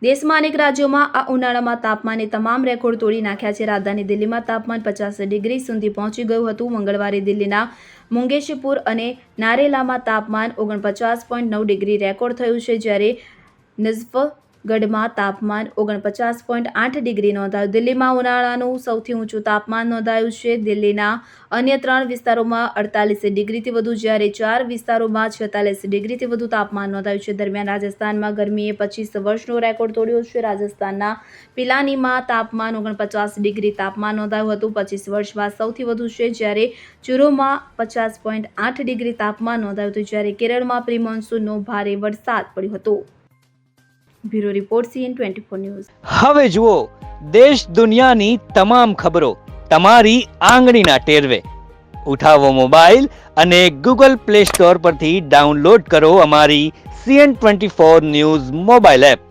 દેશમાં અનેક રાજ્યોમાં આ ઉનાળામાં તાપમાને તમામ રેકોર્ડ તોડી નાખ્યા છે. રાજધાની દિલ્હીમાં તાપમાન 50 ડિગ્રી સુધી પહોંચી ગયું હતું. મંગળવારે દિલ્હીના મુંગેશપુર અને નારેલામાં તાપમાન 49.9 ડિગ્રી રેકોર્ડ થયું છે, જ્યારે નઝફગઢમાં તાપમાન 49.8 ડિગ્રી નોંધાયું. દિલ્હીમાં ઉનાળાનું સૌથી ઊંચું તાપમાન નોંધાયું છે. દિલ્હીના અન્ય 3 વિસ્તારોમાં 48 ડિગ્રીથી વધુ, જ્યારે 4 વિસ્તારોમાં 46 ડિગ્રીથી વધુ તાપમાન નોંધાયું છે. દરમિયાન રાજસ્થાનમાં ગરમીએ 25 વર્ષનો રેકોર્ડ તોડ્યો છે. રાજસ્થાનના પિલાનીમાં તાપમાન 49 ડિગ્રી તાપમાન નોંધાયું હતું, 25 વર્ષમાં સૌથી વધુ છે, જ્યારે ચુરુમાં 50.8 ડિગ્રી તાપમાન નોંધાયું હતું, જ્યારે કેરળમાં પ્રી મોન્સૂનનો ભારે વરસાદ પડ્યો હતો. Bureau report CN24 news. હવે જુઓ દેશ દુનિયાની તમામ ખબરો તમારી આંગળીના ટેરવે. ઉઠાવો મોબાઈલ અને Google Play Store પરથી ડાઉનલોડ કરો અમારી CN24 ન્યૂઝ મોબાઈલ એપ.